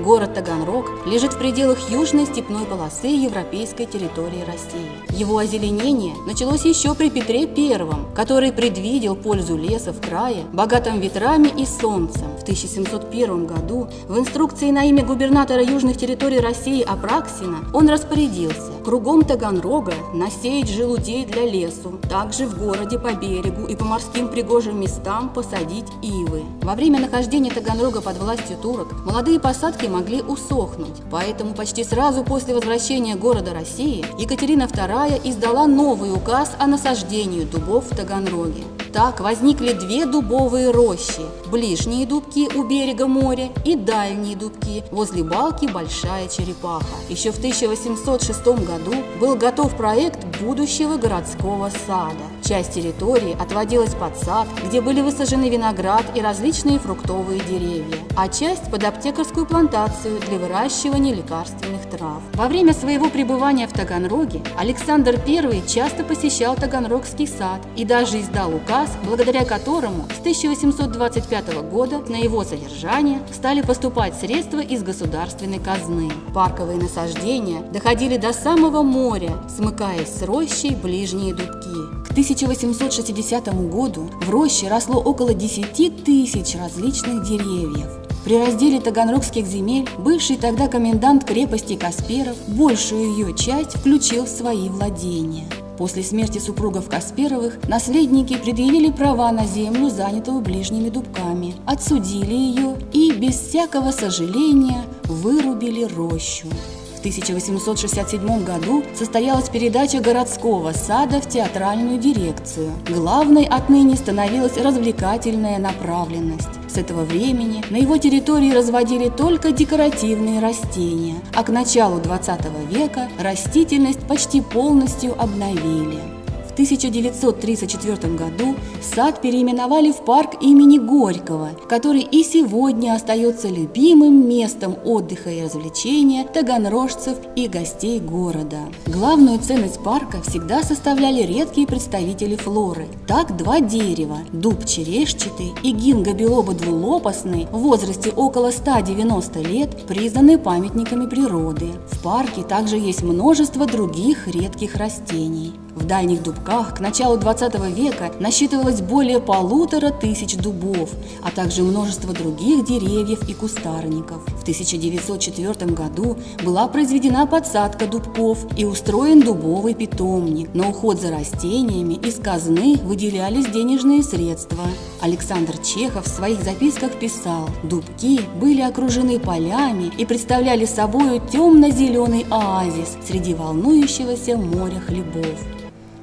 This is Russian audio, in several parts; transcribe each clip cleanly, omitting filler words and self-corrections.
Город Таганрог лежит в пределах южной степной полосы европейской территории России. Его озеленение началось еще при Петре I, который предвидел пользу леса в крае, богатом ветрами и солнцем. В 1701 году в инструкции на имя губернатора южных территорий России Апраксина он распорядился кругом Таганрога насеять желудей для лесу, также в городе по берегу и по морским пригожим местам посадить ивы. Во время нахождения Таганрога под властью турок молодые посадки могли усохнуть, поэтому почти сразу после возвращения города России Екатерина II издала новый указ о насаждении дубов в Таганроге. Так возникли две дубовые рощи – ближние дубки у берега моря и дальние дубки возле балки Большая Черепаха. Еще в 1806 году был готов проект будущего городского сада. Часть территории отводилась под сад, где были высажены виноград и различные фруктовые деревья, а часть под аптекарскую плантацию для выращивания лекарственных трав. Во время своего пребывания в Таганроге Александр I часто посещал Таганрогский сад и даже издал указ, благодаря которому с 1825 года на его содержание стали поступать средства из государственной казны. Парковые насаждения доходили до самого моря, смыкаясь с рощей ближние дубки. К 1860 году в роще росло около 10 тысяч различных деревьев. При разделе таганрогских земель бывший тогда комендант крепости Касперов большую ее часть включил в свои владения. После смерти супругов Касперовых наследники предъявили права на землю, занятую ближними дубками, отсудили ее и без всякого сожаления вырубили рощу. В 1867 году состоялась передача городского сада в театральную дирекцию. Главной отныне становилась развлекательная направленность. С этого времени на его территории разводили только декоративные растения, а к началу XX века растительность почти полностью обновили. В 1934 году сад переименовали в парк имени Горького, который и сегодня остается любимым местом отдыха и развлечения таганрожцев и гостей города. Главную ценность парка всегда составляли редкие представители флоры. Так два дерева – дуб черешчатый и гинго белоба двулопастный в возрасте около 190 лет признаны памятниками природы. В парке также есть множество других редких растений. В дальних дубках к началу XX века насчитывалось более 1500 дубов, а также множество других деревьев и кустарников. В 1904 году была произведена подсадка дубков и устроен дубовый питомник. На уход за растениями из казны выделялись денежные средства. Александр Чехов в своих записках писал: «Дубки были окружены полями и представляли собою темно-зеленый оазис среди волнующегося моря хлебов».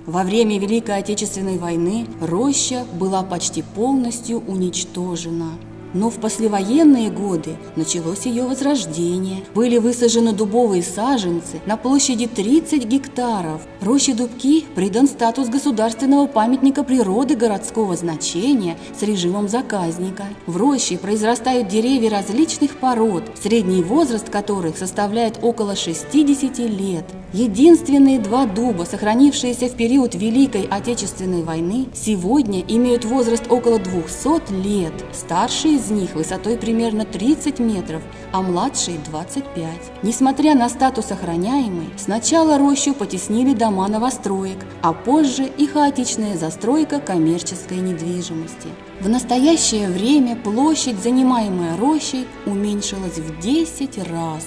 Во время Великой Отечественной войны роща была почти полностью уничтожена. Но в послевоенные годы началось ее возрождение. Были высажены дубовые саженцы на площади 30 гектаров. Роще Дубки придан статус государственного памятника природы городского значения с режимом заказника. В роще произрастают деревья различных пород, средний возраст которых составляет около 60 лет. Единственные два дуба, сохранившиеся в период Великой Отечественной войны, сегодня имеют возраст около 200 лет. Старшие из них высотой примерно 30 метров, а младшие 25. Несмотря на статус охраняемый, сначала рощу потеснили дома новостроек, а позже и хаотичная застройка коммерческой недвижимости. В настоящее время площадь, занимаемая рощей, уменьшилась в 10 раз.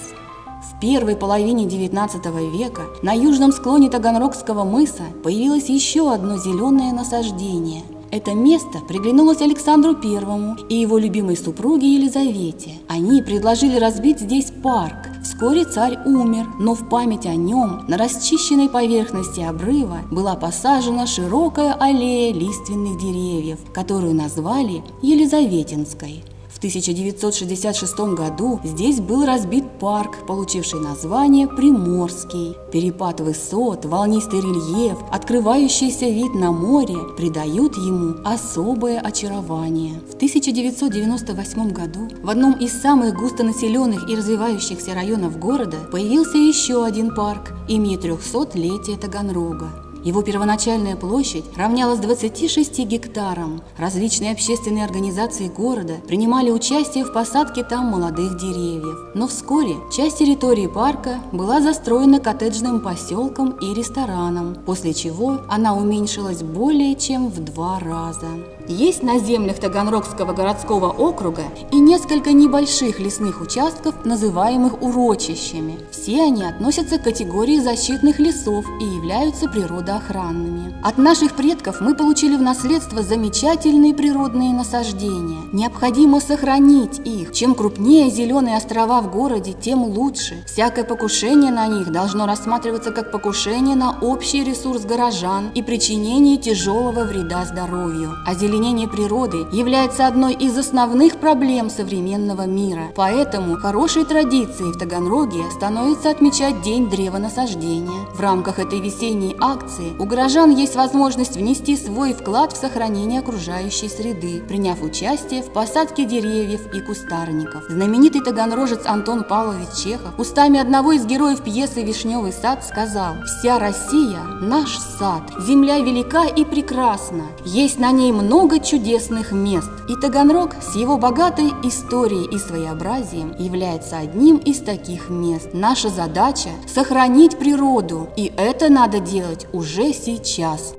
В первой половине XIX века на южном склоне Таганрогского мыса появилось еще одно зеленое насаждение. Это место приглянулось Александру I и его любимой супруге Елизавете. Они предложили разбить здесь парк. Вскоре царь умер, но в память о нем на расчищенной поверхности обрыва была посажена широкая аллея лиственных деревьев, которую назвали Елизаветинской. В 1966 году здесь был разбит парк, получивший название Приморский. Перепад высот, волнистый рельеф, открывающийся вид на море придают ему особое очарование. В 1998 году в одном из самых густонаселенных и развивающихся районов города появился еще один парк имени 300-летия Таганрога. Его первоначальная площадь равнялась 26 гектарам. Различные общественные организации города принимали участие в посадке там молодых деревьев. Но вскоре часть территории парка была застроена коттеджным поселком и рестораном, после чего она уменьшилась более чем в 2 раза. Есть на землях Таганрогского городского округа и несколько небольших лесных участков, называемых урочищами. Все они относятся к категории защитных лесов и являются природоохранными. От наших предков мы получили в наследство замечательные природные насаждения. Необходимо сохранить их. Чем крупнее зеленые острова в городе, тем лучше. Всякое покушение на них должно рассматриваться как покушение на общий ресурс горожан и причинение тяжелого вреда здоровью. Озеленение природы является одной из основных проблем современного мира. Поэтому хорошей традицией в Таганроге становится отмечать День древонасаждения. В рамках этой весенней акции у горожан есть возможность внести свой вклад в сохранение окружающей среды, приняв участие в посадке деревьев и кустарников. Знаменитый таганрожец Антон Павлович Чехов устами одного из героев пьесы «Вишневый сад» сказал: «Вся Россия – наш сад, земля велика и прекрасна, есть на ней много чудесных мест». И Таганрог с его богатой историей и своеобразием является одним из таких мест. Наша задача – сохранить природу, и это надо делать уже сейчас.